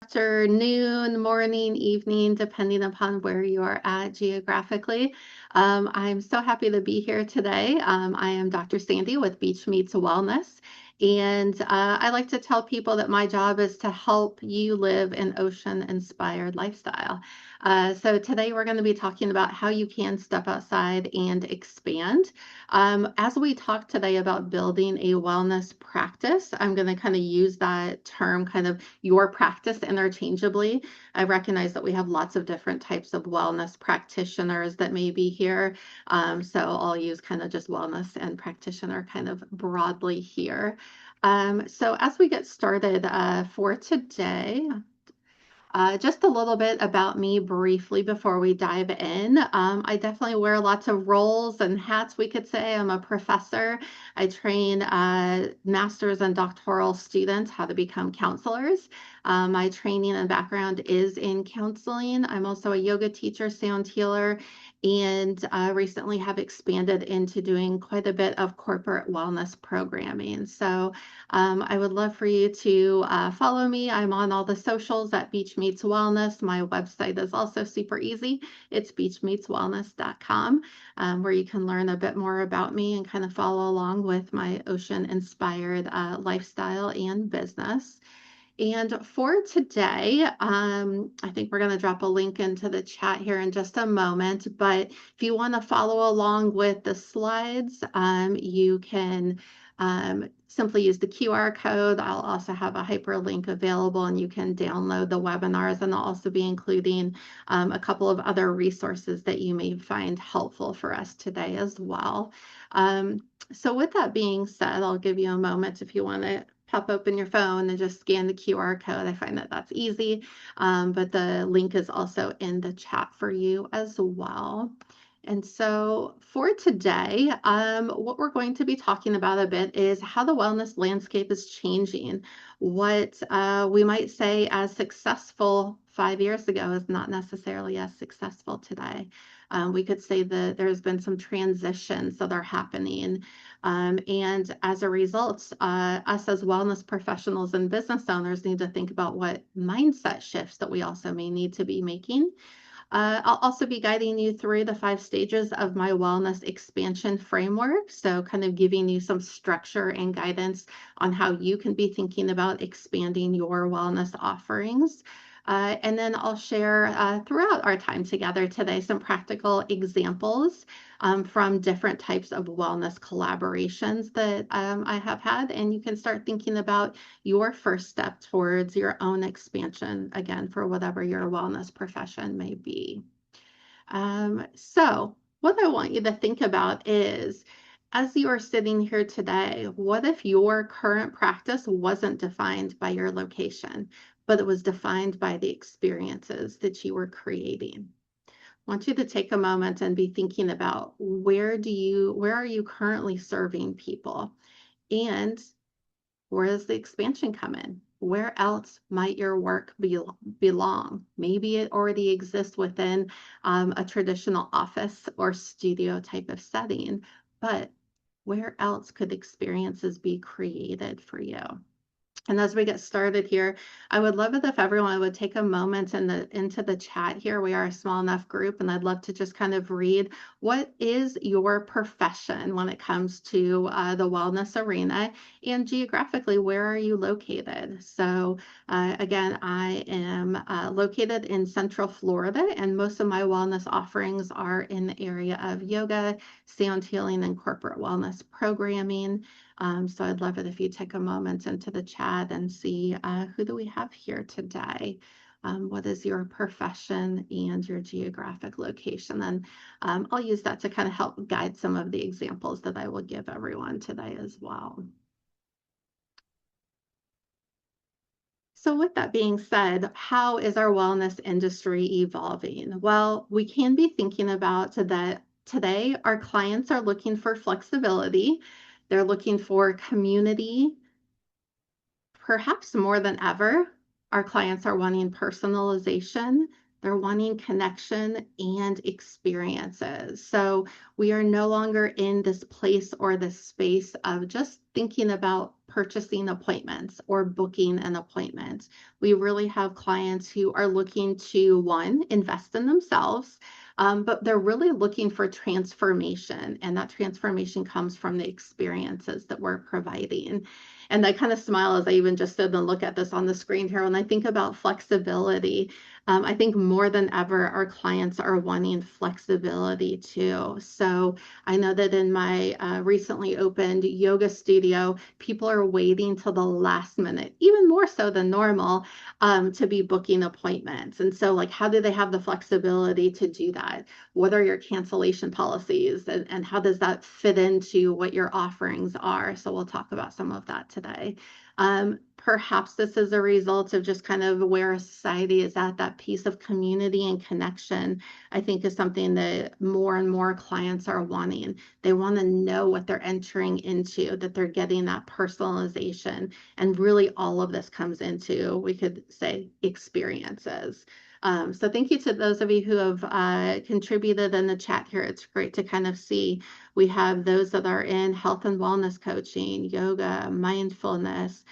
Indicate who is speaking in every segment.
Speaker 1: afternoon, morning, evening, depending upon where you are at geographically. I'm so happy to be here today. I am Dr. Sandy with Beach Meets Wellness, and I like to tell people that my job is to help you live an ocean-inspired lifestyle. So today we're going to be talking about how you can step outside and expand. As we talk today about building a wellness practice, I'm going to kind of use that term, kind of your practice, interchangeably. I recognize that we have lots of different types of wellness practitioners that may be here. So I'll use kind of just wellness and practitioner kind of broadly here. So as we get started for today, just a little bit about me briefly before we dive in. I definitely wear lots of roles and hats, we could say. I'm a professor. I train master's and doctoral students how to become counselors. My training and background is in counseling. I'm also a yoga teacher, sound healer, and recently have expanded into doing quite a bit of corporate wellness programming. So I would love for you to follow me. I'm on all the socials at Beach Meets Wellness. My website is also super easy. It's beachmeetswellness.com, where you can learn a bit more about me and kind of follow along with my ocean-inspired lifestyle and business. And for today, I think we're going to drop a link into the chat here in just a moment. But if you want to follow along with the slides, you can simply use the QR code. I'll also have a hyperlink available, and you can download the webinars. And I'll also be including a couple of other resources that you may find helpful for us today as well. So with that being said, I'll give you a moment if you want to pop open your phone and just scan the QR code. I find that that's easy, but the link is also in the chat for you as well. And so for today, what we're going to be talking about a bit is how the wellness landscape is changing. What we might say as successful 5 years ago is not necessarily as successful today. We could say that there's been some transitions that are happening. And as a result, us as wellness professionals and business owners need to think about what mindset shifts that we also may need to be making. I'll also be guiding you through the 5 stages of my wellness expansion framework. So kind of giving you some structure and guidance on how you can be thinking about expanding your wellness offerings. And then I'll share throughout our time together today some practical examples from different types of wellness collaborations that I have had. And you can start thinking about your first step towards your own expansion, again, for whatever your wellness profession may be. So what I want you to think about is, as you are sitting here today, what if your current practice wasn't defined by your location, but it was defined by the experiences that you were creating? I want you to take a moment and be thinking about where are you currently serving people? And where does the expansion come in? Where else might your work belong? Maybe it already exists within a traditional office or studio type of setting, but where else could experiences be created for you? And as we get started here, I would love it if everyone would take a moment into the chat here. We are a small enough group, and I'd love to just kind of read, what is your profession when it comes to the wellness arena, and geographically, where are you located? So again, I am located in Central Florida, and most of my wellness offerings are in the area of yoga, sound healing, and corporate wellness programming. So I'd love it if you take a moment into the chat and see who do we have here today. What is your profession and your geographic location? And I'll use that to kind of help guide some of the examples that I will give everyone today as well. So with that being said, how is our wellness industry evolving? Well, we can be thinking about that today our clients are looking for flexibility. They're looking for community. Perhaps more than ever, our clients are wanting personalization, They're wanting connection and experiences. So we are no longer in this place or this space of just thinking about purchasing appointments or booking an appointment. We really have clients who are looking to, one, invest in themselves, but they're really looking for transformation. And that transformation comes from the experiences that we're providing. And I kind of smile as I even just sit and look at this on the screen here. When I think about flexibility, I think more than ever, our clients are wanting flexibility too. So I know that in my recently opened yoga studio, people are waiting till the last minute, even more so than normal, to be booking appointments. And so, like, how do they have the flexibility to do that? What are your cancellation policies, and how does that fit into what your offerings are? So we'll talk about some of that today. Perhaps this is a result of just kind of where society is at. That piece of community and connection, I think, is something that more and more clients are wanting. They want to know what they're entering into, that they're getting that personalization. And really, all of this comes into, we could say, experiences. So thank you to those of you who have contributed in the chat here. It's great to kind of see. We have those that are in health and wellness coaching, yoga, mindfulness,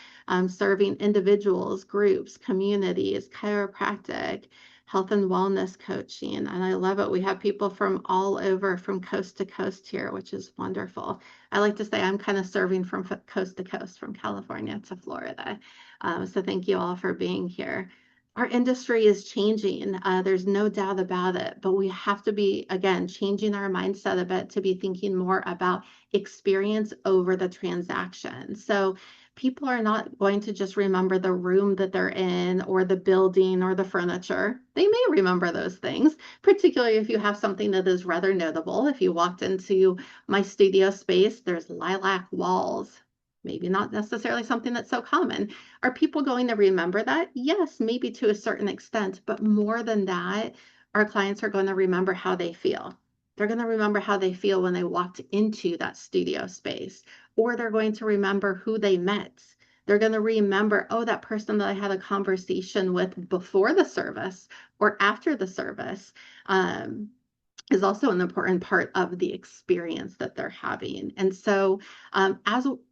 Speaker 1: serving individuals, groups, communities, chiropractic, health and wellness coaching. And I love it. We have people from all over, from coast to coast here, which is wonderful. I like to say I'm kind of serving from coast to coast, from California to Florida. So thank you all for being here. Our industry is changing. There's no doubt about it, but we have to be, again, changing our mindset a bit to be thinking more about experience over the transaction. So people are not going to just remember the room that they're in or the building or the furniture. They may remember those things, particularly if you have something that is rather notable. If you walked into my studio space, there's lilac walls. Maybe not necessarily something that's so common. Are people going to remember that? Yes, maybe to a certain extent, but more than that, our clients are going to remember how they feel. They're going to remember how they feel when they walked into that studio space, or they're going to remember who they met. They're going to remember, oh, that person that I had a conversation with before the service or after the service. Is also an important part of the experience that they're having. And so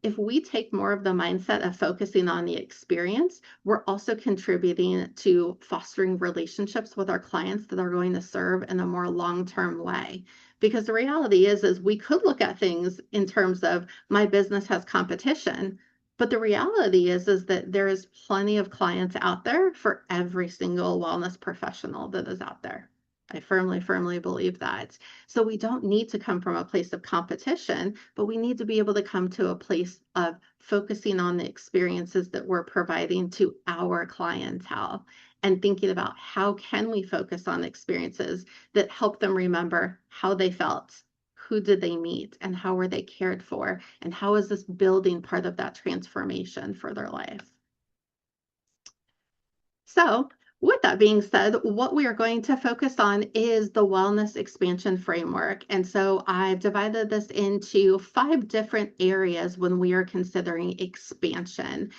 Speaker 1: if we take more of the mindset of focusing on the experience, we're also contributing to fostering relationships with our clients that are going to serve in a more long-term way. Because the reality is we could look at things in terms of my business has competition, but the reality is that there is plenty of clients out there for every single wellness professional that is out there. I firmly, firmly believe that. So we don't need to come from a place of competition, but we need to be able to come to a place of focusing on the experiences that we're providing to our clientele and thinking about how can we focus on experiences that help them remember how they felt, who did they meet, and how were they cared for, and how is this building part of that transformation for their life. So with that being said, what we are going to focus on is the wellness expansion framework. And so I've divided this into 5 different areas when we are considering expansion.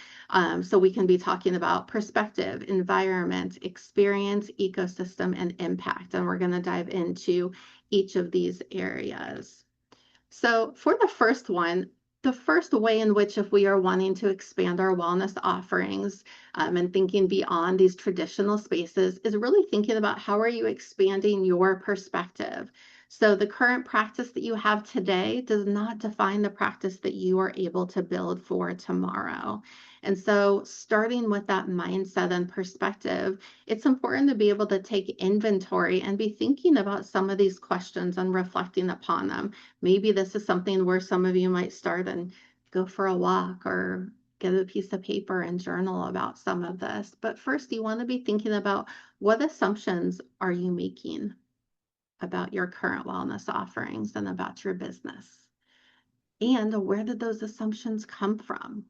Speaker 1: So we can be talking about perspective, environment, experience, ecosystem, and impact. And we're going to dive into each of these areas. So for the first one, the first way in which, if we are wanting to expand our wellness offerings and thinking beyond these traditional spaces, is really thinking about how are you expanding your perspective. So the current practice that you have today does not define the practice that you are able to build for tomorrow. And so starting with that mindset and perspective, it's important to be able to take inventory and be thinking about some of these questions and reflecting upon them. Maybe this is something where some of you might start and go for a walk or get a piece of paper and journal about some of this. But first, you want to be thinking about what assumptions are you making about your current wellness offerings and about your business? And where did those assumptions come from?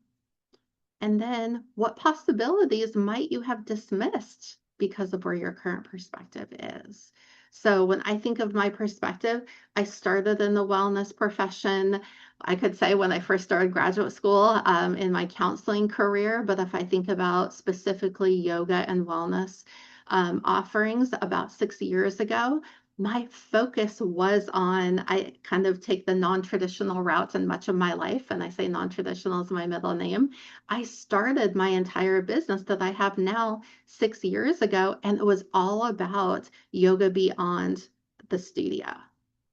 Speaker 1: And then what possibilities might you have dismissed because of where your current perspective is? So when I think of my perspective, I started in the wellness profession. I could say when I first started graduate school in my counseling career, but if I think about specifically yoga and wellness, offerings about 6 years ago, my focus was on, I kind of take the non-traditional route in much of my life, and I say non-traditional is my middle name. I started my entire business that I have now 6 years ago, and it was all about yoga beyond the studio.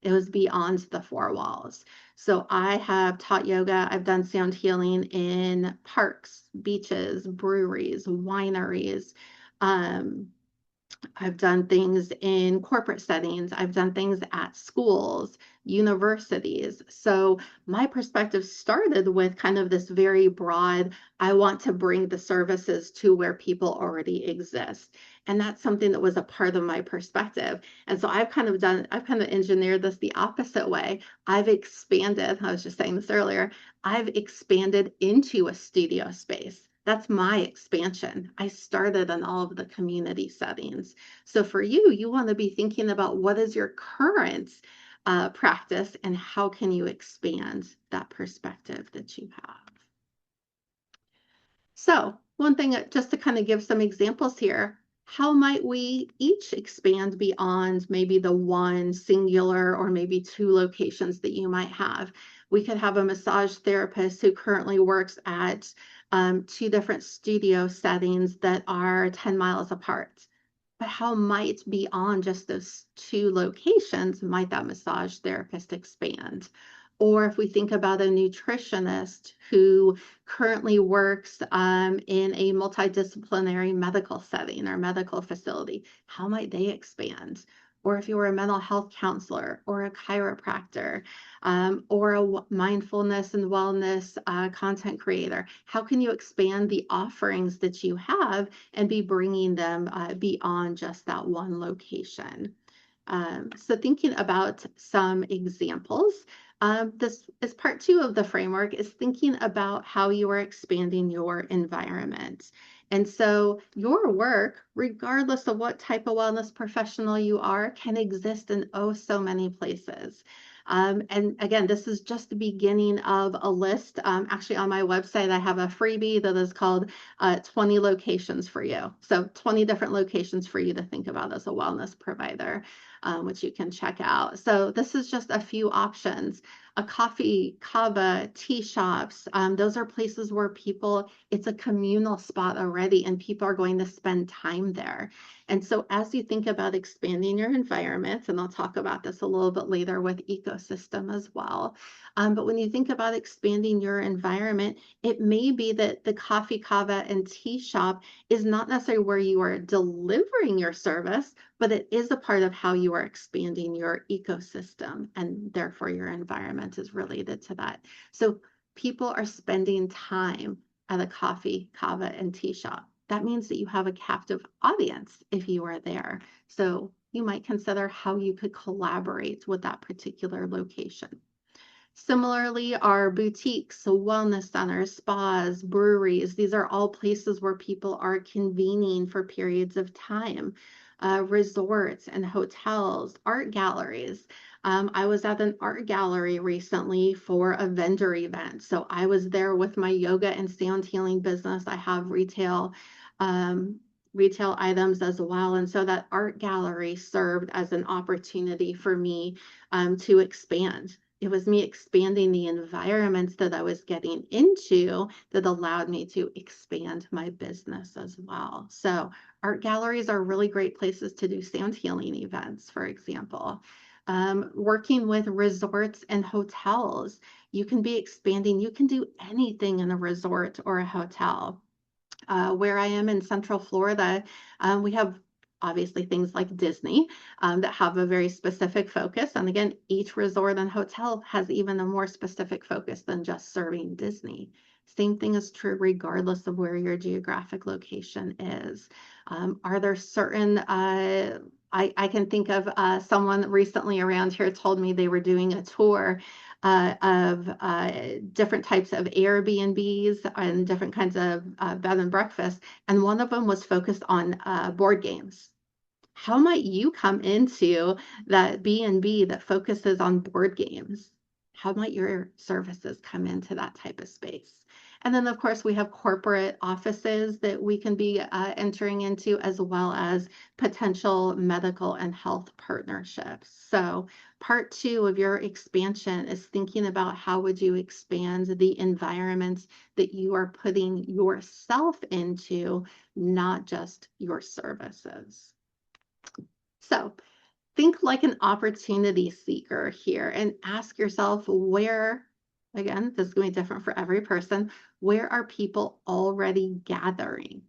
Speaker 1: It was beyond the four walls. So I have taught yoga. I've done sound healing in parks, beaches, breweries, wineries. Um, I've done things in corporate settings. I've done things at schools, universities. So my perspective started with kind of this very broad, I want to bring the services to where people already exist. And that's something that was a part of my perspective. And so I've kind of engineered this the opposite way. I've expanded, I was just saying this earlier, I've expanded into a studio space. That's my expansion. I started in all of the community settings. So for you, you want to be thinking about what is your current practice and how can you expand that perspective that you have. So one thing, just to kind of give some examples here, how might we each expand beyond maybe the one singular or maybe two locations that you might have? We could have a massage therapist who currently works at two different studio settings that are 10 miles apart. But how might beyond just those two locations might that massage therapist expand? Or if we think about a nutritionist who currently works in a multidisciplinary medical setting or medical facility, how might they expand? Or if you were a mental health counselor or a chiropractor or a mindfulness and wellness content creator, how can you expand the offerings that you have and be bringing them beyond just that one location? So thinking about some examples, this is part two of the framework, is thinking about how you are expanding your environment. And so your work, regardless of what type of wellness professional you are, can exist in oh so many places. And again, this is just the beginning of a list. Actually, on my website, I have a freebie that is called 20 locations for you. So 20 different locations for you to think about as a wellness provider, which you can check out. So this is just a few options. A coffee, kava, tea shops. Those are places where it's a communal spot already, and people are going to spend time there. And so as you think about expanding your environment, and I'll talk about this a little bit later with ecosystem as well, but when you think about expanding your environment, it may be that the coffee, kava, and tea shop is not necessarily where you are delivering your service, but it is a part of how you are expanding your ecosystem, and therefore your environment is related to that. So people are spending time at a coffee, kava, and tea shop. That means that you have a captive audience if you are there. So you might consider how you could collaborate with that particular location. Similarly, our boutiques, so wellness centers, spas, breweries, these are all places where people are convening for periods of time. Resorts and hotels, art galleries. I was at an art gallery recently for a vendor event. So I was there with my yoga and sound healing business. I have retail items as well. And so that art gallery served as an opportunity for me to expand. It was me expanding the environments that I was getting into that allowed me to expand my business as well. So art galleries are really great places to do sound healing events, for example. Working with resorts and hotels, you can be expanding. You can do anything in a resort or a hotel. Where I am in Central Florida, we have obviously things like Disney that have a very specific focus. And again, each resort and hotel has even a more specific focus than just serving Disney. Same thing is true regardless of where your geographic location is. Are there certain, I can think of someone recently around here told me they were doing a tour of different types of Airbnbs and different kinds of bed and breakfast. And one of them was focused on board games. How might you come into that B&B that focuses on board games? How might your services come into that type of space? And then, of course, we have corporate offices that we can be entering into, as well as potential medical and health partnerships. So part two of your expansion is thinking about how would you expand the environments that you are putting yourself into, not just your services. So think like an opportunity seeker here and ask yourself where, again, this is going to be different for every person, where are people already gathering?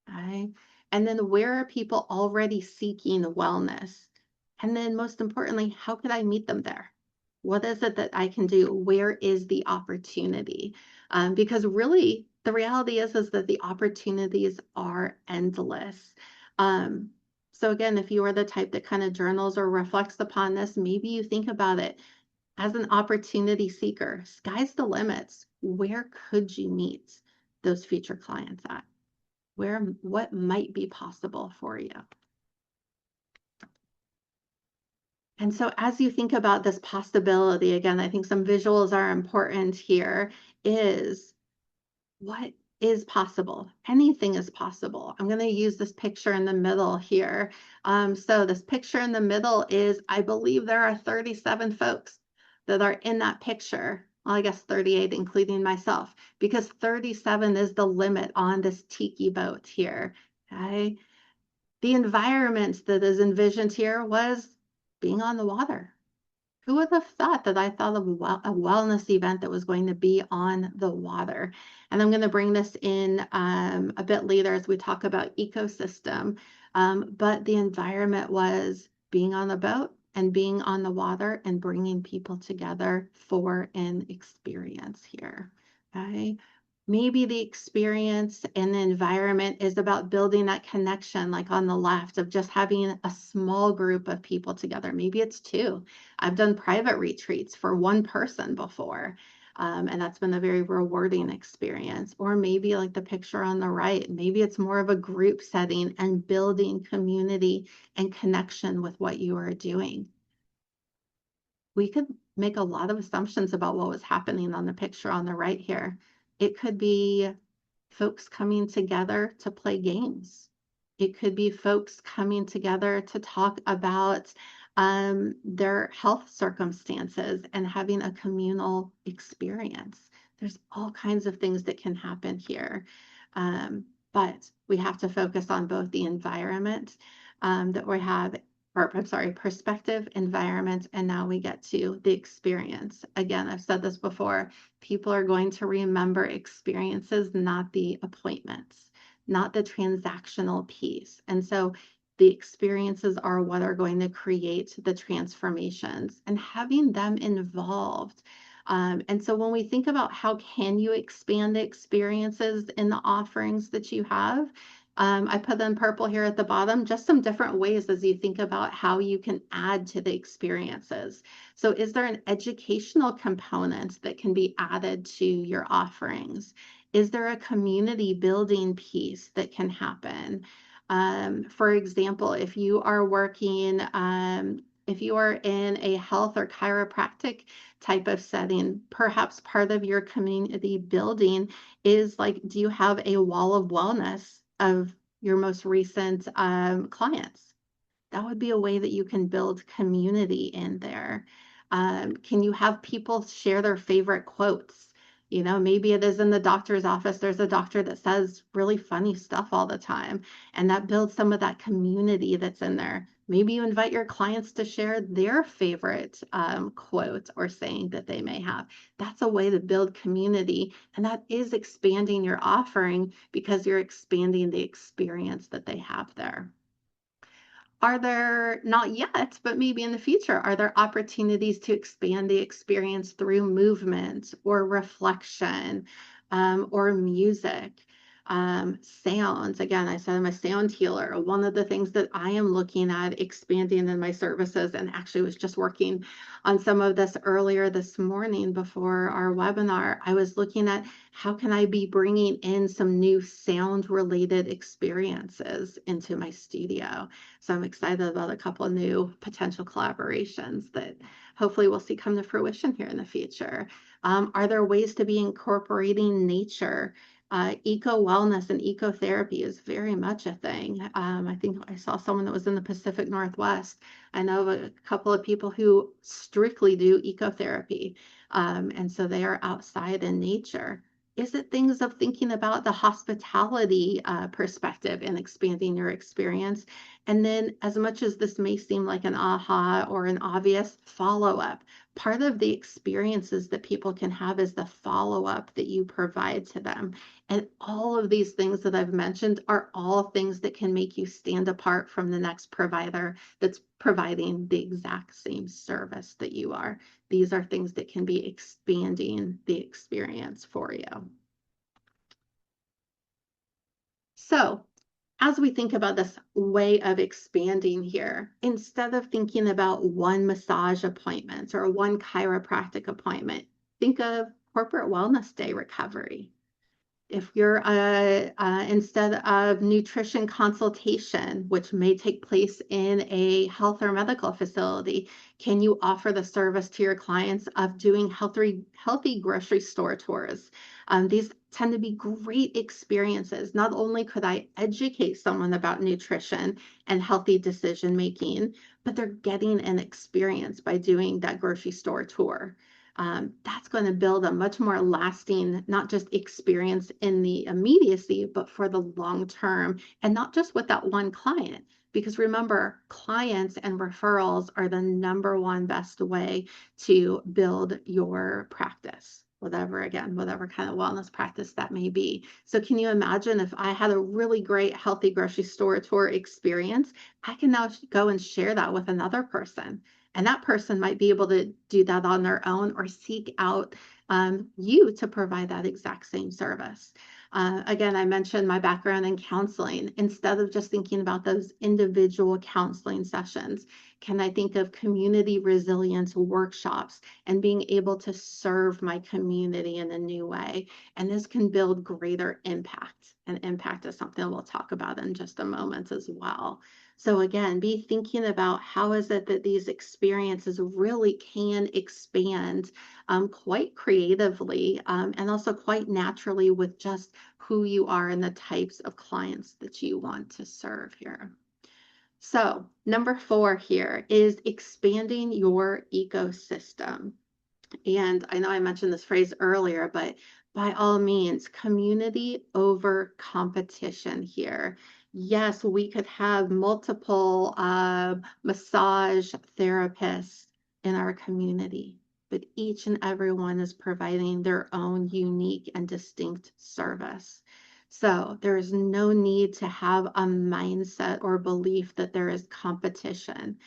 Speaker 1: Okay. And then where are people already seeking wellness? And then most importantly, how could I meet them there? What is it that I can do? Where is the opportunity? Because really, the reality is that the opportunities are endless. Um, so again, if you are the type that kind of journals or reflects upon this, maybe you think about it as an opportunity seeker. Sky's the limits. Where could you meet those future clients at? What might be possible for you? And so as you think about this possibility, again, I think some visuals are important here, is what is possible? Anything is possible. I'm going to use this picture in the middle here. So this picture in the middle is, I believe there are 37 folks that are in that picture. Well, I guess 38, including myself, because 37 is the limit on this tiki boat here. Okay. The environment that is envisioned here was being on the water. Who would have thought that I thought of a wellness event that was going to be on the water? And I'm going to bring this in a bit later as we talk about ecosystem. But the environment was being on the boat and being on the water and bringing people together for an experience here. Okay. Maybe the experience and the environment is about building that connection, like on the left, of just having a small group of people together. Maybe it's two. I've done private retreats for one person before, and that's been a very rewarding experience. Or maybe like the picture on the right, maybe it's more of a group setting and building community and connection with what you are doing. We could make a lot of assumptions about what was happening on the picture on the right here. It could be folks coming together to play games. It could be folks coming together to talk about their health circumstances and having a communal experience. There's all kinds of things that can happen here. But we have to focus on both the environment that we have, or I'm sorry, perspective, environment, and now we get to the experience. Again, I've said this before, people are going to remember experiences, not the appointments, not the transactional piece. And so the experiences are what are going to create the transformations, and having them involved. And so when we think about how can you expand the experiences in the offerings that you have, I put in purple here at the bottom, just some different ways as you think about how you can add to the experiences. So is there an educational component that can be added to your offerings? Is there a community building piece that can happen? For example, if you are working, if you are in a health or chiropractic type of setting, perhaps part of your community building is like, do you have a wall of wellness of your most recent clients? That would be a way that you can build community in there. Can you have people share their favorite quotes? You know, maybe it is in the doctor's office, there's a doctor that says really funny stuff all the time, and that builds some of that community that's in there. Maybe you invite your clients to share their favorite quote or saying that they may have. That's a way to build community, and that is expanding your offering because you're expanding the experience that they have there. Are there, not yet, but maybe in the future, are there opportunities to expand the experience through movement or reflection or music? Sounds, again, I said I'm a sound healer. One of the things that I am looking at expanding in my services, and actually was just working on some of this earlier this morning before our webinar, I was looking at how can I be bringing in some new sound related experiences into my studio. So I'm excited about a couple of new potential collaborations that hopefully we'll see come to fruition here in the future. Are there ways to be incorporating nature? Eco wellness and ecotherapy is very much a thing. I think I saw someone that was in the Pacific Northwest. I know of a couple of people who strictly do ecotherapy. And so they are outside in nature. Is it things of thinking about the hospitality perspective and expanding your experience? And then, as much as this may seem like an aha or an obvious follow up, part of the experiences that people can have is the follow up that you provide to them. And all of these things that I've mentioned are all things that can make you stand apart from the next provider that's providing the exact same service that you are. These are things that can be expanding the experience for you. So, as we think about this way of expanding here, instead of thinking about one massage appointment or one chiropractic appointment, think of corporate wellness day recovery. If you're instead of nutrition consultation, which may take place in a health or medical facility, can you offer the service to your clients of doing healthy grocery store tours? These tend to be great experiences. Not only could I educate someone about nutrition and healthy decision making, but they're getting an experience by doing that grocery store tour. That's going to build a much more lasting, not just experience in the immediacy, but for the long term, and not just with that one client. Because remember, clients and referrals are the number one best way to build your practice, whatever kind of wellness practice that may be. So, can you imagine if I had a really great healthy grocery store tour experience? I can now go and share that with another person. And that person might be able to do that on their own or seek out you to provide that exact same service. Again, I mentioned my background in counseling. Instead of just thinking about those individual counseling sessions, can I think of community resilience workshops and being able to serve my community in a new way? And this can build greater impact. And impact is something we'll talk about in just a moment as well. So again, be thinking about how is it that these experiences really can expand quite creatively and also quite naturally with just who you are and the types of clients that you want to serve here. So number 4 here is expanding your ecosystem. And I know I mentioned this phrase earlier, but by all means, community over competition here. Yes, we could have multiple massage therapists in our community, but each and every one is providing their own unique and distinct service. So there is no need to have a mindset or belief that there is competition.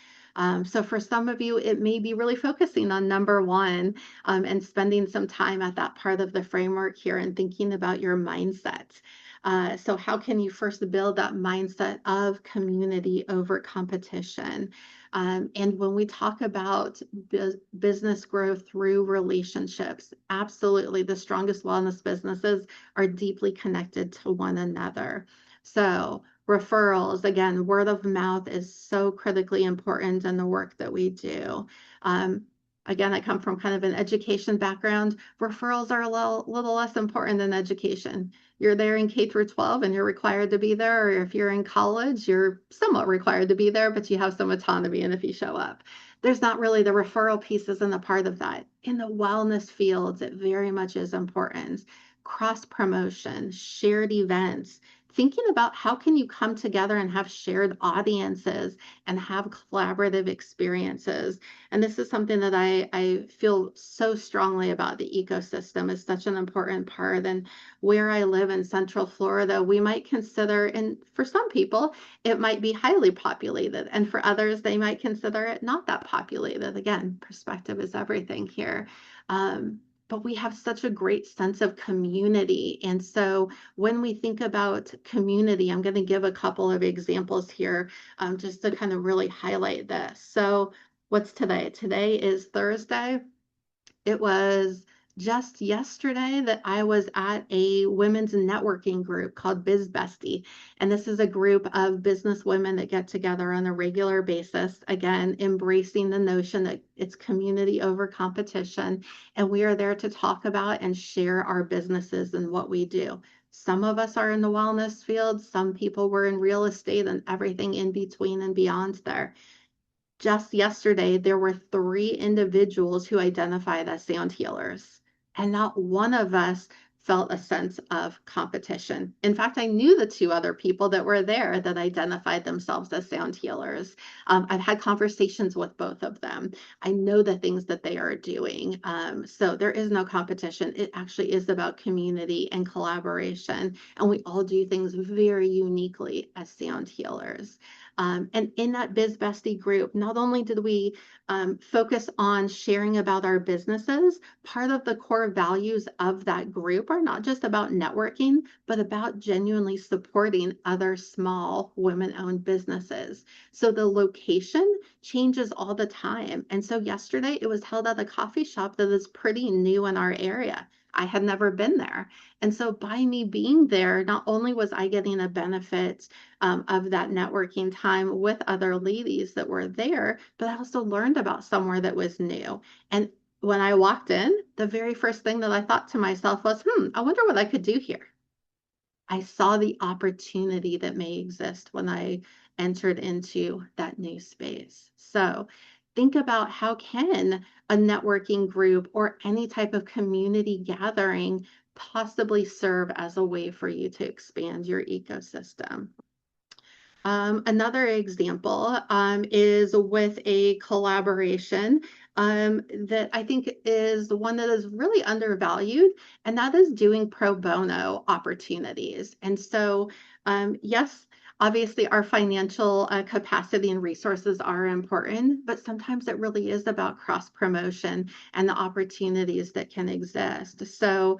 Speaker 1: So for some of you, it may be really focusing on number 1 and spending some time at that part of the framework here and thinking about your mindset. So how can you first build that mindset of community over competition? And when we talk about business growth through relationships, absolutely the strongest wellness businesses are deeply connected to one another. So referrals, again, word of mouth is so critically important in the work that we do. Again, I come from kind of an education background. Referrals are a little less important than education. You're there in K through 12 and you're required to be there, or if you're in college, you're somewhat required to be there, but you have some autonomy and if you show up. There's not really the referral piece isn't a part of that. In the wellness fields, it very much is important. Cross promotion, shared events, thinking about how can you come together and have shared audiences and have collaborative experiences. And this is something that I feel so strongly about. The ecosystem is such an important part. And where I live in Central Florida, we might consider, and for some people, it might be highly populated. And for others, they might consider it not that populated. Again, perspective is everything here. but we have such a great sense of community. And so when we think about community, I'm going to give a couple of examples here just to kind of really highlight this. So, what's today? Today is Thursday. It was just yesterday that I was at a women's networking group called Biz Bestie. And this is a group of business women that get together on a regular basis, again, embracing the notion that it's community over competition. And we are there to talk about and share our businesses and what we do. Some of us are in the wellness field, some people were in real estate, and everything in between and beyond there. Just yesterday, there were 3 individuals who identified as sound healers, and not one of us felt a sense of competition. In fact, I knew the 2 other people that were there that identified themselves as sound healers. I've had conversations with both of them. I know the things that they are doing. So there is no competition. It actually is about community and collaboration, and we all do things very uniquely as sound healers. And in that Biz Bestie group, not only did we focus on sharing about our businesses, part of the core values of that group are not just about networking, but about genuinely supporting other small women-owned businesses. So the location changes all the time. And so yesterday it was held at a coffee shop that is pretty new in our area. I had never been there. And so by me being there, not only was I getting a benefit of that networking time with other ladies that were there, but I also learned about somewhere that was new. And when I walked in, the very first thing that I thought to myself was, I wonder what I could do here. I saw the opportunity that may exist when I entered into that new space. So think about how can a networking group or any type of community gathering possibly serve as a way for you to expand your ecosystem. Another example is with a collaboration that I think is one that is really undervalued, and that is doing pro bono opportunities. And so, yes, obviously our financial capacity and resources are important, but sometimes it really is about cross promotion and the opportunities that can exist. So,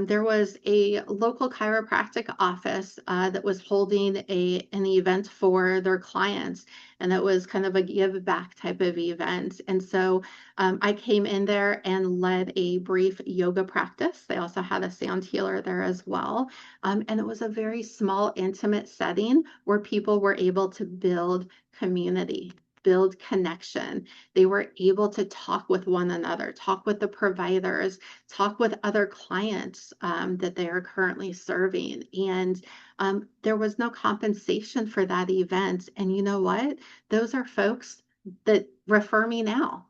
Speaker 1: there was a local chiropractic office that was holding an event for their clients, and it was kind of a give back type of event. And so I came in there and led a brief yoga practice. They also had a sound healer there as well. And it was a very small, intimate setting where people were able to build community, build connection. They were able to talk with one another, talk with the providers, talk with other clients that they are currently serving. And there was no compensation for that event. And you know what? Those are folks that refer me now.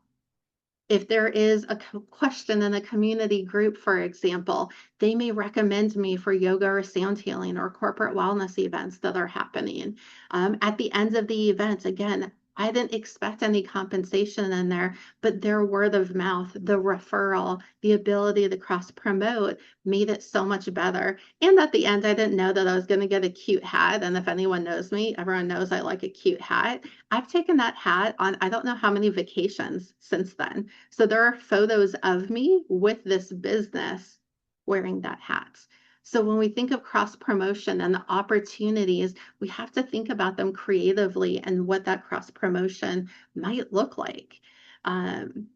Speaker 1: If there is a question in a community group, for example, they may recommend me for yoga or sound healing or corporate wellness events that are happening. At the end of the event, again, I didn't expect any compensation in there, but their word of mouth, the referral, the ability to cross promote made it so much better. And at the end, I didn't know that I was going to get a cute hat. And if anyone knows me, everyone knows I like a cute hat. I've taken that hat on I don't know how many vacations since then. So there are photos of me with this business wearing that hat. So when we think of cross promotion and the opportunities, we have to think about them creatively and what that cross promotion might look like. Um,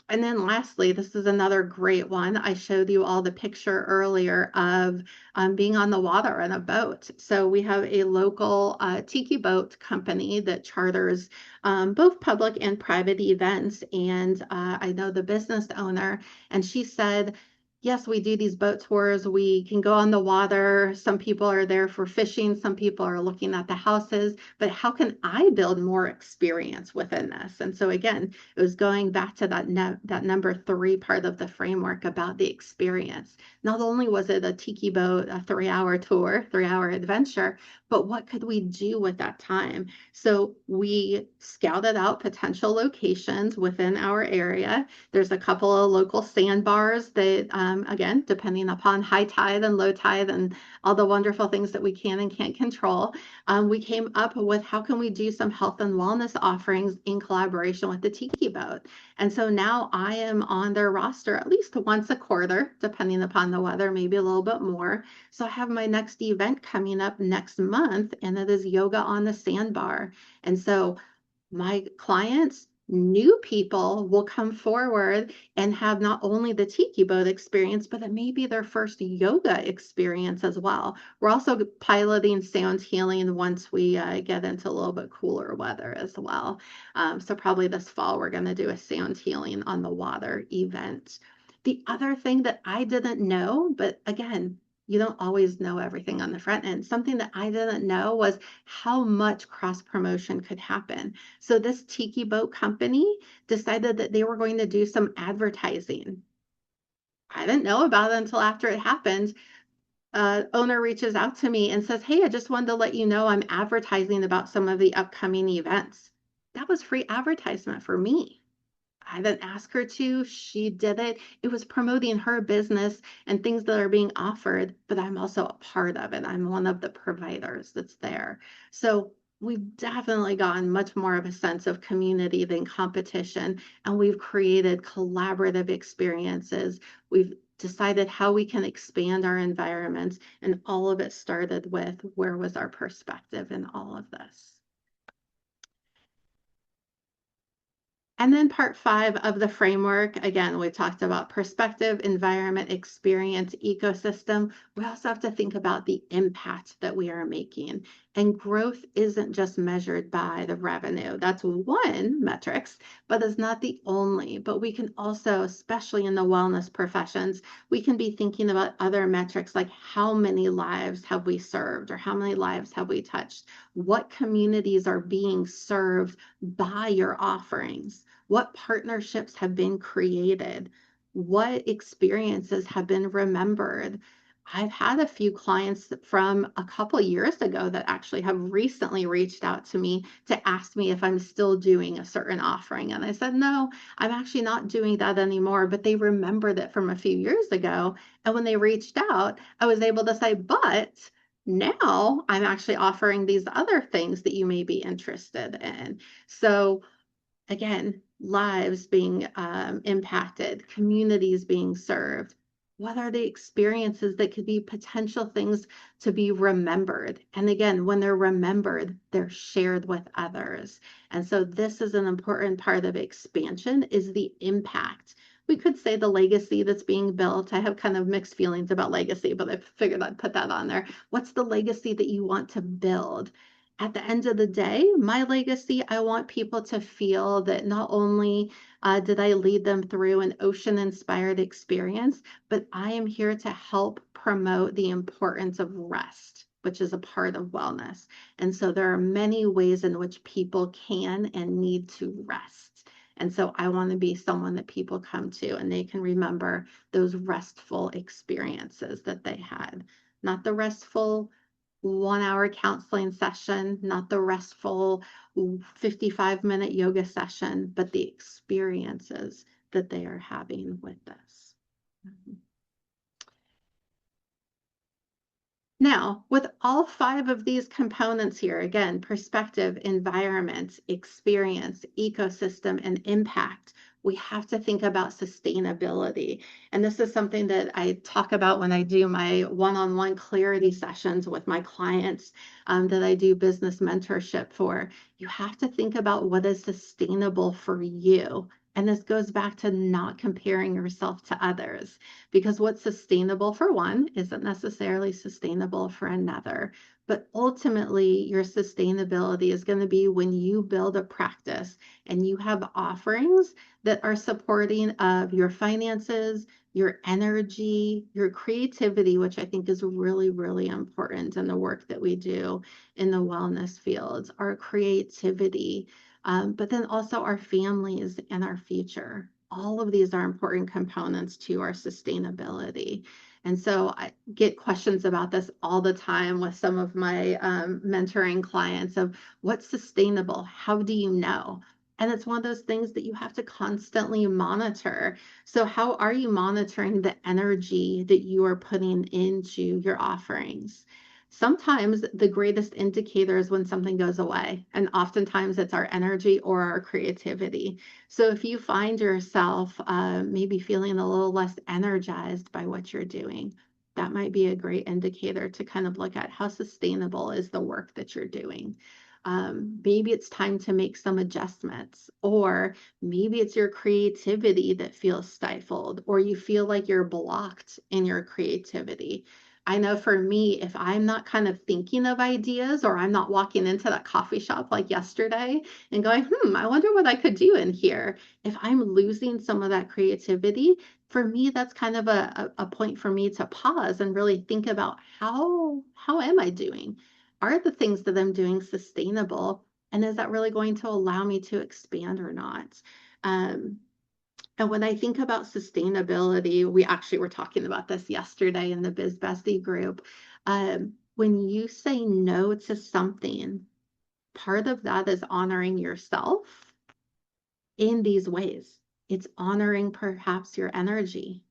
Speaker 1: and then lastly, this is another great one. I showed you all the picture earlier of being on the water in a boat. So we have a local tiki boat company that charters both public and private events. And I know the business owner, and she said, yes, we do these boat tours. We can go on the water. Some people are there for fishing. Some people are looking at the houses. But how can I build more experience within this? And so again, it was going back to that number 3 part of the framework about the experience. Not only was it a tiki boat, a 3-hour tour, 3-hour adventure, but what could we do with that time? So we scouted out potential locations within our area. There's a couple of local sandbars that again, depending upon high tide and low tide and all the wonderful things that we can and can't control, we came up with how can we do some health and wellness offerings in collaboration with the Tiki Boat. And so now I am on their roster at least once a quarter, depending upon the weather, maybe a little bit more. So I have my next event coming up next month, and it is yoga on the sandbar. And so my clients, new people will come forward and have not only the tiki boat experience, but it may be their first yoga experience as well. We're also piloting sound healing once we get into a little bit cooler weather as well. So probably this fall, we're going to do a sound healing on the water event. The other thing that I didn't know, but again, you don't always know everything on the front end. Something that I didn't know was how much cross promotion could happen. So this tiki boat company decided that they were going to do some advertising. I didn't know about it until after it happened. Owner reaches out to me and says, "Hey, I just wanted to let you know I'm advertising about some of the upcoming events." That was free advertisement for me. I didn't ask her to. She did it. It was promoting her business and things that are being offered, but I'm also a part of it. I'm one of the providers that's there. So we've definitely gotten much more of a sense of community than competition, and we've created collaborative experiences. We've decided how we can expand our environments, and all of it started with where was our perspective in all of this. And then part 5 of the framework, again, we talked about perspective, environment, experience, ecosystem. We also have to think about the impact that we are making. And growth isn't just measured by the revenue. That's one metrics, but it's not the only. But we can also, especially in the wellness professions, we can be thinking about other metrics like how many lives have we served or how many lives have we touched? What communities are being served by your offerings? What partnerships have been created? What experiences have been remembered? I've had a few clients from a couple years ago that actually have recently reached out to me to ask me if I'm still doing a certain offering. And I said, no, I'm actually not doing that anymore. But they remembered it from a few years ago. And when they reached out, I was able to say, but now I'm actually offering these other things that you may be interested in. So again, lives being impacted, communities being served. What are the experiences that could be potential things to be remembered? And again, when they're remembered, they're shared with others. And so this is an important part of expansion is the impact. We could say the legacy that's being built. I have kind of mixed feelings about legacy, but I figured I'd put that on there. What's the legacy that you want to build? At the end of the day, my legacy, I want people to feel that not only did I lead them through an ocean inspired experience, but I am here to help promote the importance of rest, which is a part of wellness. And so there are many ways in which people can and need to rest. And so I want to be someone that people come to and they can remember those restful experiences that they had, not the restful 1 hour counseling session, not the restful 55-minute yoga session, but the experiences that they are having with this. Now, with all 5 of these components here, again, perspective, environment, experience, ecosystem, and impact, we have to think about sustainability. And this is something that I talk about when I do my one-on-one clarity sessions with my clients that I do business mentorship for. You have to think about what is sustainable for you. And this goes back to not comparing yourself to others, because what's sustainable for one isn't necessarily sustainable for another. But ultimately, your sustainability is going to be when you build a practice and you have offerings that are supporting of your finances, your energy, your creativity, which I think is really, really important in the work that we do in the wellness fields, our creativity, but then also our families and our future. All of these are important components to our sustainability. And so I get questions about this all the time with some of my mentoring clients of what's sustainable? How do you know? And it's one of those things that you have to constantly monitor. So, how are you monitoring the energy that you are putting into your offerings? Sometimes the greatest indicator is when something goes away, and oftentimes it's our energy or our creativity. So, if you find yourself maybe feeling a little less energized by what you're doing, that might be a great indicator to kind of look at how sustainable is the work that you're doing. Maybe it's time to make some adjustments, or maybe it's your creativity that feels stifled, or you feel like you're blocked in your creativity. I know for me, if I'm not kind of thinking of ideas, or I'm not walking into that coffee shop like yesterday and going, I wonder what I could do in here. If I'm losing some of that creativity, for me, that's kind of a point for me to pause and really think about how am I doing? Are the things that I'm doing sustainable? And is that really going to allow me to expand or not? Um, and when I think about sustainability, we actually were talking about this yesterday in the Biz Bestie group. When you say no to something, part of that is honoring yourself in these ways. It's honoring perhaps your energy.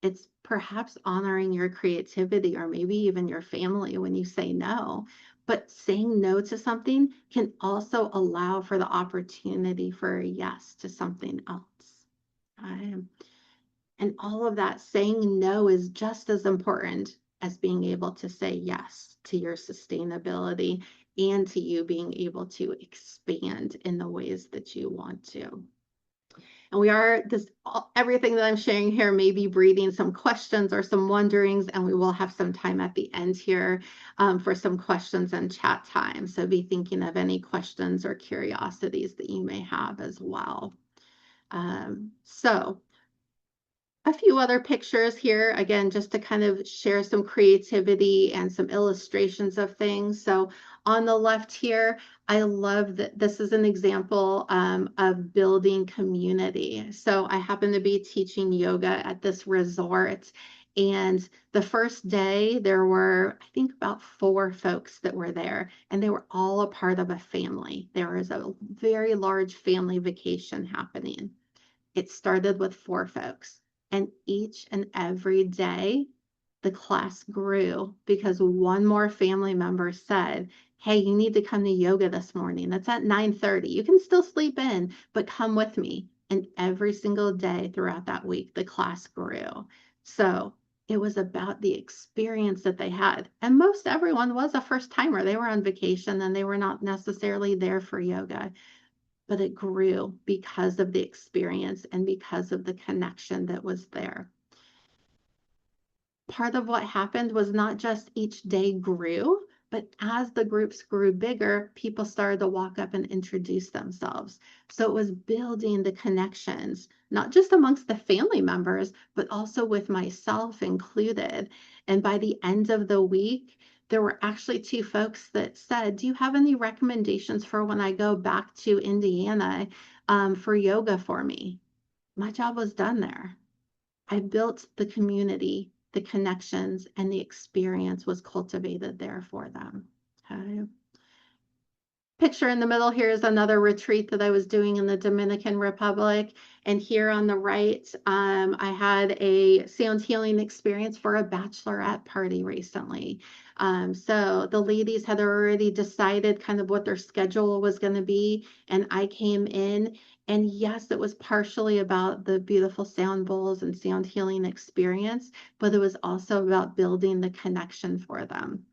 Speaker 1: It's perhaps honoring your creativity or maybe even your family when you say no. But saying no to something can also allow for the opportunity for a yes to something else. Um, and all of that saying no is just as important as being able to say yes to your sustainability and to you being able to expand in the ways that you want to. And we are this everything that I'm sharing here may be breeding some questions or some wonderings, and we will have some time at the end here for some questions and chat time. So be thinking of any questions or curiosities that you may have as well. So a few other pictures here, again, just to kind of share some creativity and some illustrations of things. So on the left here, I love that this is an example of building community. So I happen to be teaching yoga at this resort. And the first day, there were, I think, about 4 folks that were there, and they were all a part of a family. There was a very large family vacation happening. It started with 4 folks, and each and every day the class grew because one more family member said, "Hey, you need to come to yoga this morning. That's at 9:30. You can still sleep in, but come with me." And every single day throughout that week, the class grew. So it was about the experience that they had. And most everyone was a first timer. They were on vacation and they were not necessarily there for yoga, but it grew because of the experience and because of the connection that was there. Part of what happened was not just each day grew, but as the groups grew bigger, people started to walk up and introduce themselves. So it was building the connections, not just amongst the family members, but also with myself included. And by the end of the week, there were actually 2 folks that said, "Do you have any recommendations for when I go back to Indiana for yoga for me?" My job was done there. I built the community, the connections, and the experience was cultivated there for them. Okay. Picture in the middle here is another retreat that I was doing in the Dominican Republic. And here on the right, I had a sound healing experience for a bachelorette party recently. So the ladies had already decided kind of what their schedule was going to be. And I came in, and yes, it was partially about the beautiful sound bowls and sound healing experience, but it was also about building the connection for them.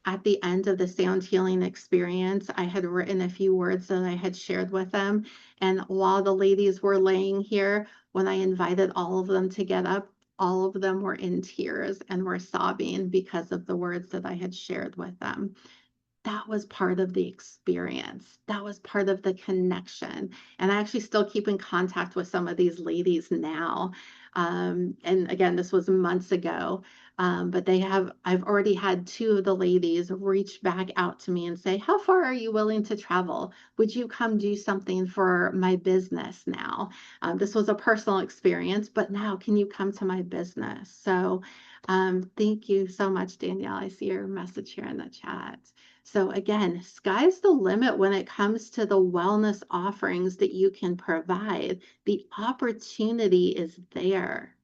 Speaker 1: At the end of the sound healing experience, I had written a few words that I had shared with them. And while the ladies were laying here, when I invited all of them to get up, all of them were in tears and were sobbing because of the words that I had shared with them. That was part of the experience. That was part of the connection. And I actually still keep in contact with some of these ladies now. And again, this was months ago. But I've already had 2 of the ladies reach back out to me and say, "How far are you willing to travel? Would you come do something for my business now?" This was a personal experience, but now can you come to my business? So thank you so much, Danielle. I see your message here in the chat. So again, sky's the limit when it comes to the wellness offerings that you can provide. The opportunity is there.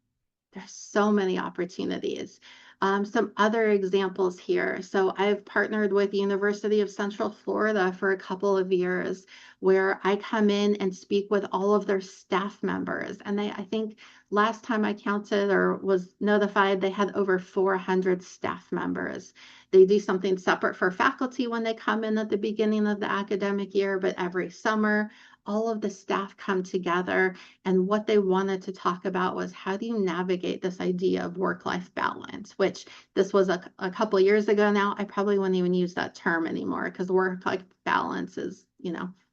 Speaker 1: There's so many opportunities. Some other examples here. So I've partnered with University of Central Florida for a couple of years where I come in and speak with all of their staff members. And I think last time I counted or was notified, they had over 400 staff members. They do something separate for faculty when they come in at the beginning of the academic year, but every summer, all of the staff come together, and what they wanted to talk about was how do you navigate this idea of work-life balance, which this was a couple years ago now. I probably wouldn't even use that term anymore because work-life balance is,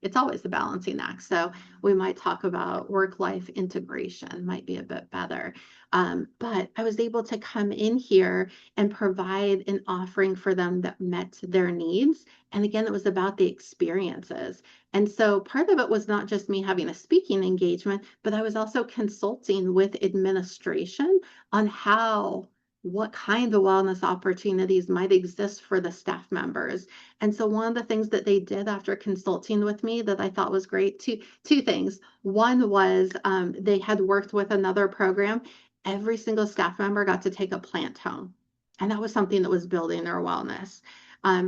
Speaker 1: it's always a balancing act. So we might talk about work-life integration, might be a bit better. But I was able to come in here and provide an offering for them that met their needs. And again, it was about the experiences. And so part of it was not just me having a speaking engagement, but I was also consulting with administration on what kind of wellness opportunities might exist for the staff members. And so one of the things that they did after consulting with me that I thought was great, two things. One was they had worked with another program. Every single staff member got to take a plant home. And that was something that was building their wellness.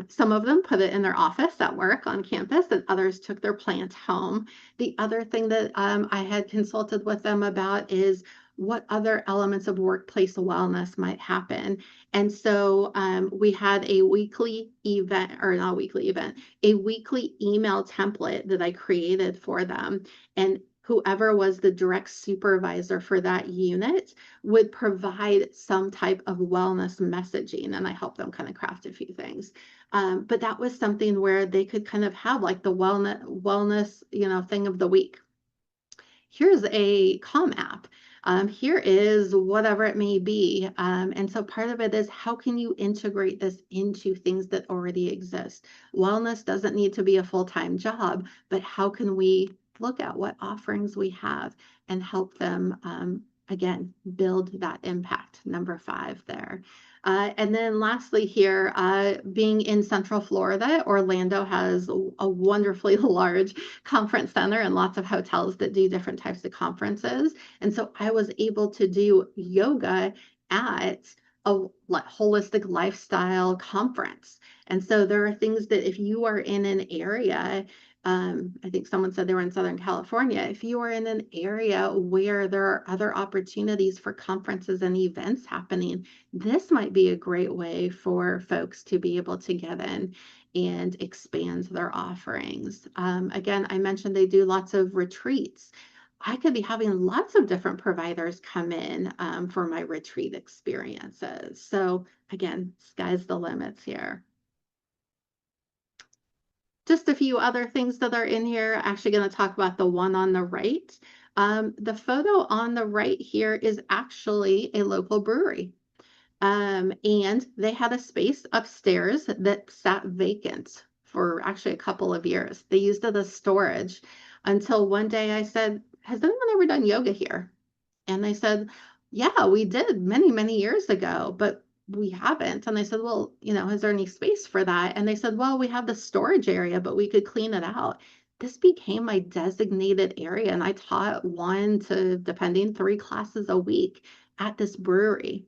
Speaker 1: Some of them put it in their office at work on campus, and others took their plant home. The other thing that I had consulted with them about is what other elements of workplace wellness might happen. And so we had a weekly event, or not a weekly event, a weekly email template that I created for them. And whoever was the direct supervisor for that unit would provide some type of wellness messaging, and I helped them kind of craft a few things. But that was something where they could kind of have like the wellness, thing of the week. Here's a Calm app. Here is whatever it may be. And so part of it is how can you integrate this into things that already exist? Wellness doesn't need to be a full-time job, but how can we look at what offerings we have and help them, again, build that impact? Number 5 there. And then lastly here, being in Central Florida, Orlando has a wonderfully large conference center and lots of hotels that do different types of conferences. And so I was able to do yoga at a holistic lifestyle conference. And so there are things that if you are in an area, I think someone said they were in Southern California. If you are in an area where there are other opportunities for conferences and events happening, this might be a great way for folks to be able to get in and expand their offerings. Again, I mentioned they do lots of retreats. I could be having lots of different providers come in for my retreat experiences. So again, sky's the limits here. Just a few other things that are in here. Actually going to talk about the one on the right. The photo on the right here is actually a local brewery. And they had a space upstairs that sat vacant for actually a couple of years. They used it as storage until one day I said, has anyone ever done yoga here? And they said, yeah, we did many, many years ago, but we haven't. And I said, well, is there any space for that? And they said, well, we have the storage area, but we could clean it out. This became my designated area. And I taught 1 to, depending, 3 classes a week at this brewery.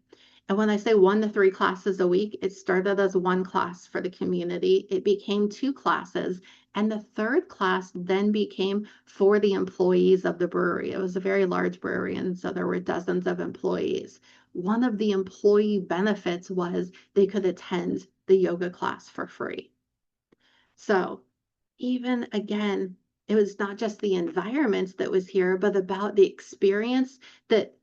Speaker 1: And when I say 1 to 3 classes a week, it started as 1 class for the community. It became 2 classes. And the 3rd class then became for the employees of the brewery. It was a very large brewery, and so there were dozens of employees. One of the employee benefits was they could attend the yoga class for free. So even again, it was not just the environment that was here, but about the experience that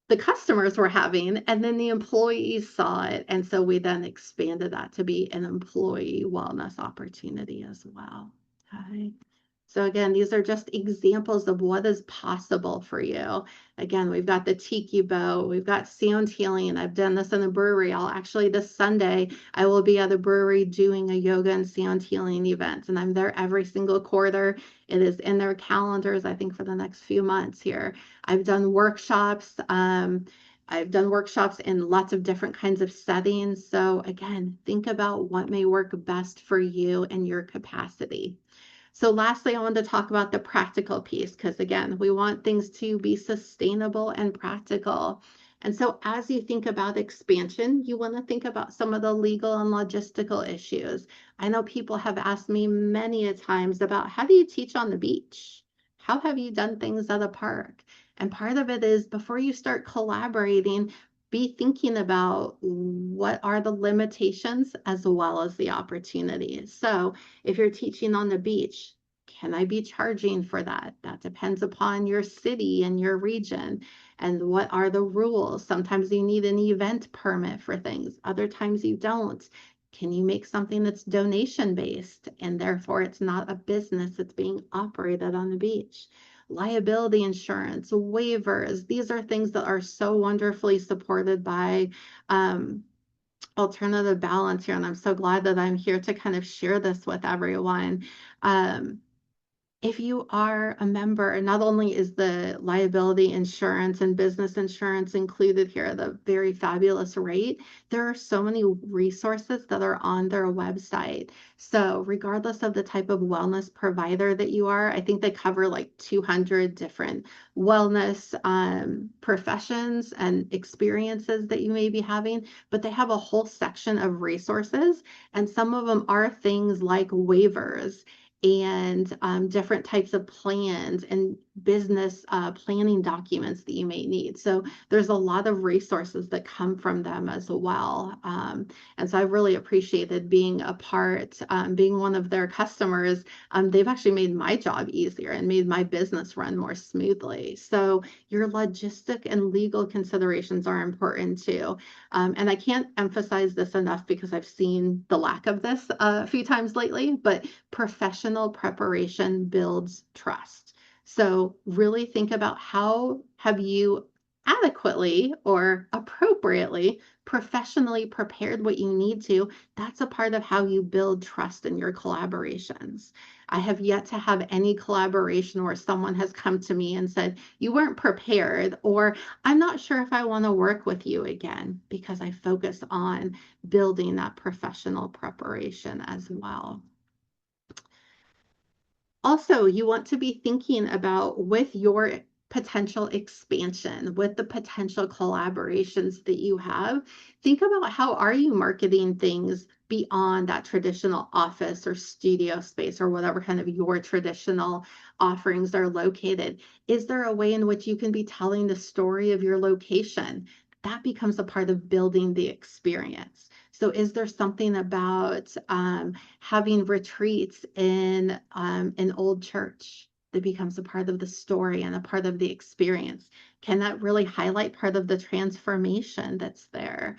Speaker 1: the customers were having, and then the employees saw it. And so we then expanded that to be an employee wellness opportunity as well. Okay. So again, these are just examples of what is possible for you. Again, we've got the tiki boat, we've got sound healing. I've done this in a brewery. This Sunday, I will be at a brewery doing a yoga and sound healing event, and I'm there every single quarter. It is in their calendars, I think, for the next few months here. I've done workshops I've done workshops in lots of different kinds of settings. So again, think about what may work best for you and your capacity. So lastly, I wanted to talk about the practical piece because again, we want things to be sustainable and practical. And so as you think about expansion, you want to think about some of the legal and logistical issues. I know people have asked me many a times about how do you teach on the beach? How have you done things at a park? And part of it is before you start collaborating, be thinking about what are the limitations as well as the opportunities. So if you're teaching on the beach, can I be charging for that? That depends upon your city and your region and what are the rules. Sometimes you need an event permit for things, other times you don't. Can you make something that's donation based and therefore it's not a business that's being operated on the beach? Liability insurance, waivers, these are things that are so wonderfully supported by alternative balance here. And I'm so glad that I'm here to kind of share this with everyone. Um, if you are a member, not only is the liability insurance and business insurance included here at a very fabulous rate, there are so many resources that are on their website. So regardless of the type of wellness provider that you are, I think they cover like 200 different wellness professions and experiences that you may be having, but they have a whole section of resources, and some of them are things like waivers and different types of plans and business planning documents that you may need. So there's a lot of resources that come from them as well. And so I really appreciated being a part, being one of their customers. They've actually made my job easier and made my business run more smoothly. So your logistic and legal considerations are important too. And I can't emphasize this enough because I've seen the lack of this a few times lately, but professional preparation builds trust. So really think about how have you adequately or appropriately professionally prepared what you need to. That's a part of how you build trust in your collaborations. I have yet to have any collaboration where someone has come to me and said, you weren't prepared, or I'm not sure if I want to work with you again, because I focus on building that professional preparation as well. Also, you want to be thinking about with your potential expansion, with the potential collaborations that you have, think about how are you marketing things beyond that traditional office or studio space or whatever kind of your traditional offerings are located. Is there a way in which you can be telling the story of your location? That becomes a part of building the experience. So is there something about having retreats in an old church that becomes a part of the story and a part of the experience? Can that really highlight part of the transformation that's there?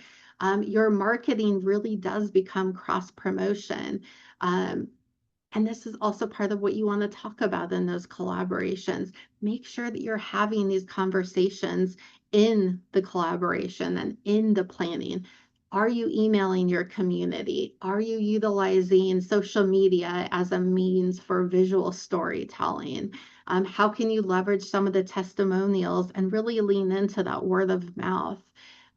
Speaker 1: Your marketing really does become cross promotion. And this is also part of what you want to talk about in those collaborations. Make sure that you're having these conversations in the collaboration and in the planning. Are you emailing your community? Are you utilizing social media as a means for visual storytelling? How can you leverage some of the testimonials and really lean into that word of mouth?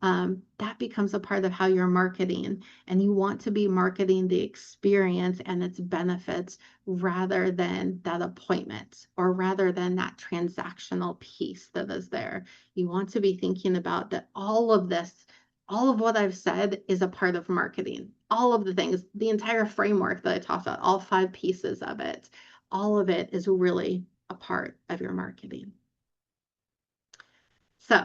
Speaker 1: That becomes a part of how you're marketing, and you want to be marketing the experience and its benefits rather than that appointment or rather than that transactional piece that is there. You want to be thinking about that all of this, all of what I've said is a part of marketing. All of the things, the entire framework that I talked about, all 5 pieces of it, all of it is really a part of your marketing. So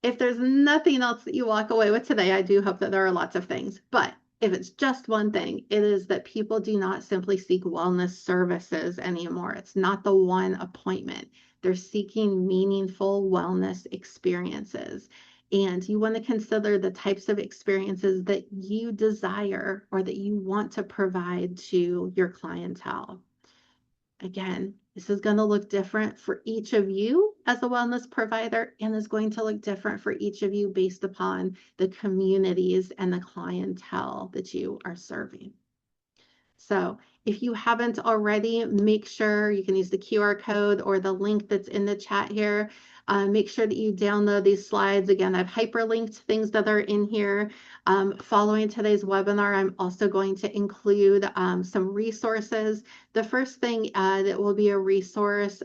Speaker 1: if there's nothing else that you walk away with today, I do hope that there are lots of things. But if it's just one thing, it is that people do not simply seek wellness services anymore. It's not the one appointment. They're seeking meaningful wellness experiences. And you want to consider the types of experiences that you desire or that you want to provide to your clientele. Again, this is going to look different for each of you as a wellness provider and is going to look different for each of you based upon the communities and the clientele that you are serving. So if you haven't already, make sure you can use the QR code or the link that's in the chat here. Make sure that you download these slides. Again, I've hyperlinked things that are in here. Following today's webinar, I'm also going to include some resources. The first thing that will be a resource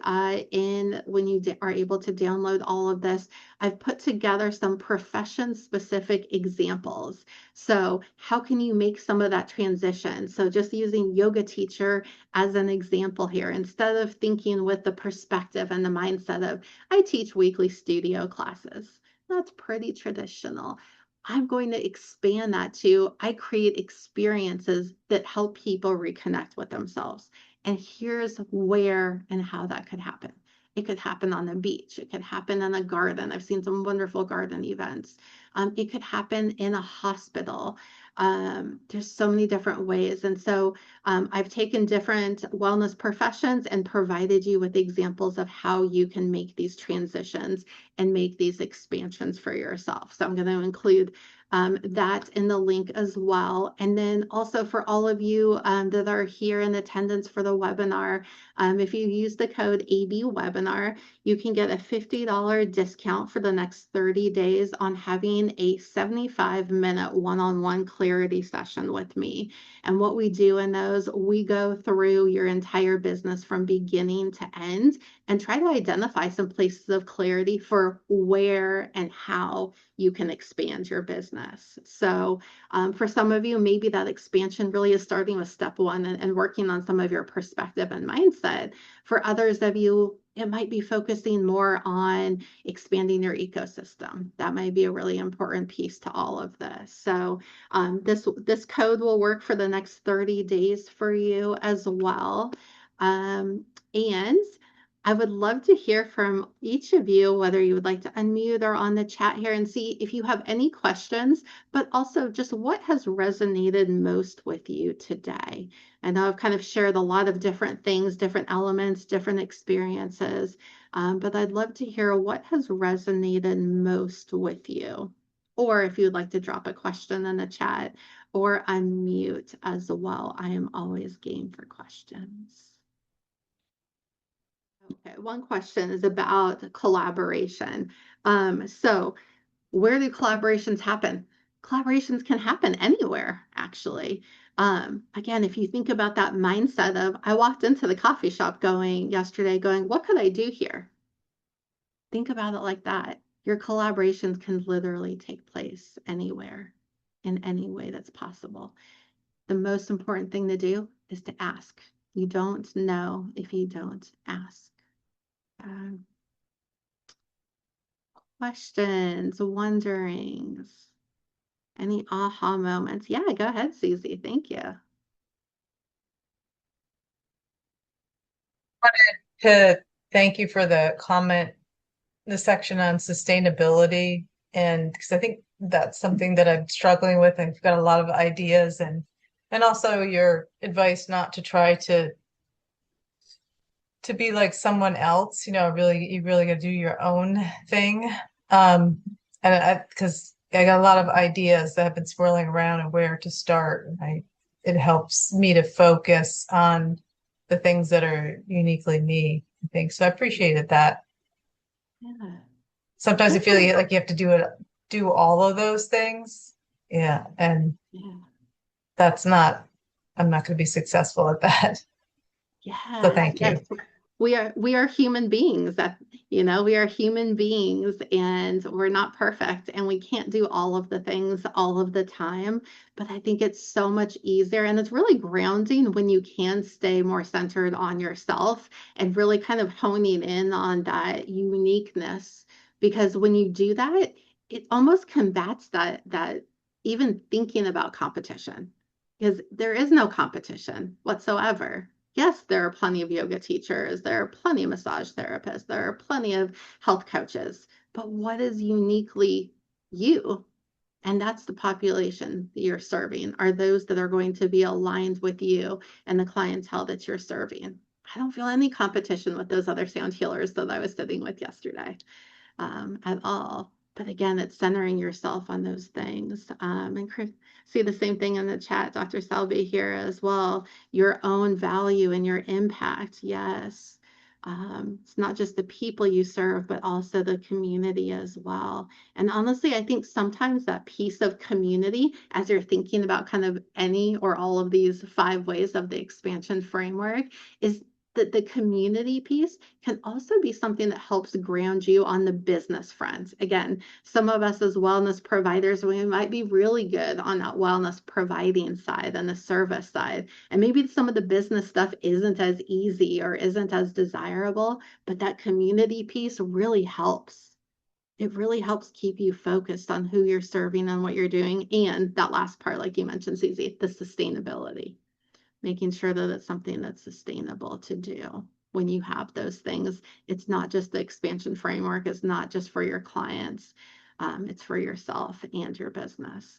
Speaker 1: in when you are able to download all of this, I've put together some profession-specific examples. So how can you make some of that transition? So just using yoga teacher as an example here, instead of thinking with the perspective and the mindset of, I teach weekly studio classes. That's pretty traditional. I'm going to expand that to, I create experiences that help people reconnect with themselves. And here's where and how that could happen. It could happen on the beach. It could happen in a garden. I've seen some wonderful garden events. It could happen in a hospital. There's so many different ways. And so I've taken different wellness professions and provided you with examples of how you can make these transitions and make these expansions for yourself. So I'm going to include that in the link as well. And then also for all of you that are here in attendance for the webinar, if you use the code AB webinar, you can get a $50 discount for the next 30 days on having a 75-minute one-on-one clarity session with me. And what we do in those, we go through your entire business from beginning to end and try to identify some places of clarity for where and how you can expand your business. So for some of you, maybe that expansion really is starting with step one and working on some of your perspective and mindset. For others of you, it might be focusing more on expanding your ecosystem. That might be a really important piece to all of this. So this code will work for the next 30 days for you as well. And I would love to hear from each of you, whether you would like to unmute or on the chat here and see if you have any questions, but also just what has resonated most with you today. I know I've kind of shared a lot of different things, different elements, different experiences, but I'd love to hear what has resonated most with you. Or if you'd like to drop a question in the chat or unmute as well, I am always game for questions. Okay, one question is about collaboration. So where do collaborations happen? Collaborations can happen anywhere, actually. Again, if you think about that mindset of, I walked into the coffee shop yesterday going, what could I do here? Think about it like that. Your collaborations can literally take place anywhere in any way that's possible. The most important thing to do is to ask. You don't know if you don't ask. Questions, wonderings, any aha moments? Yeah, go ahead, Susie. Thank you.
Speaker 2: To thank you for the comment, the section on sustainability, and because I think that's something that I'm struggling with. I've got a lot of ideas, and also your advice not to try to be like someone else. Really, you really got to do your own thing. And because I got a lot of ideas that have been swirling around and where to start. And it helps me to focus on the things that are uniquely me, I think. So I appreciated that.
Speaker 1: Yeah.
Speaker 2: Sometimes you feel like you have to do all of those things. Yeah. And
Speaker 1: Yeah.
Speaker 2: I'm not going to be successful at that.
Speaker 1: Yes.
Speaker 2: So thank you.
Speaker 1: Yes. We are human beings we are human beings and we're not perfect and we can't do all of the things all of the time. But I think it's so much easier and it's really grounding when you can stay more centered on yourself and really kind of honing in on that uniqueness. Because when you do that, it almost combats that even thinking about competition. Because there is no competition whatsoever. Yes, there are plenty of yoga teachers, there are plenty of massage therapists, there are plenty of health coaches, but what is uniquely you? And that's the population that you're serving, are those that are going to be aligned with you and the clientele that you're serving. I don't feel any competition with those other sound healers that I was sitting with yesterday at all. But again, it's centering yourself on those things. And Chris, see the same thing in the chat, Dr. Selby here as well. Your own value and your impact. Yes. It's not just the people you serve, but also the community as well. And honestly, I think sometimes that piece of community, as you're thinking about kind of any or all of these 5 ways of the expansion framework, is that the community piece can also be something that helps ground you on the business front. Again, some of us as wellness providers, we might be really good on that wellness providing side and the service side. And maybe some of the business stuff isn't as easy or isn't as desirable, but that community piece really helps. It really helps keep you focused on who you're serving and what you're doing. And that last part, like you mentioned, Susie, the sustainability, making sure that it's something that's sustainable to do. When you have those things, it's not just the expansion framework, it's not just for your clients, it's for yourself and your business.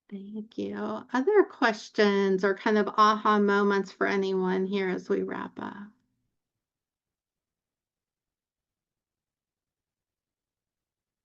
Speaker 1: Thank you. Other questions or kind of aha moments for anyone here as we wrap up?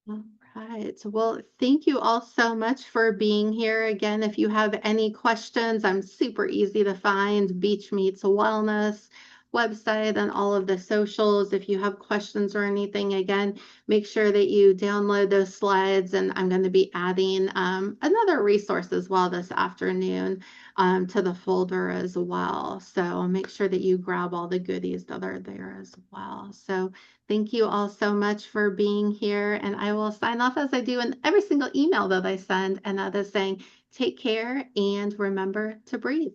Speaker 1: All right. Well, thank you all so much for being here. Again, if you have any questions, I'm super easy to find. Beach Meets Wellness website and all of the socials. If you have questions or anything, again, make sure that you download those slides. And I'm going to be adding another resource as well this afternoon to the folder as well. So make sure that you grab all the goodies that are there as well. So thank you all so much for being here. And I will sign off as I do in every single email that I send. And that is saying, take care and remember to breathe.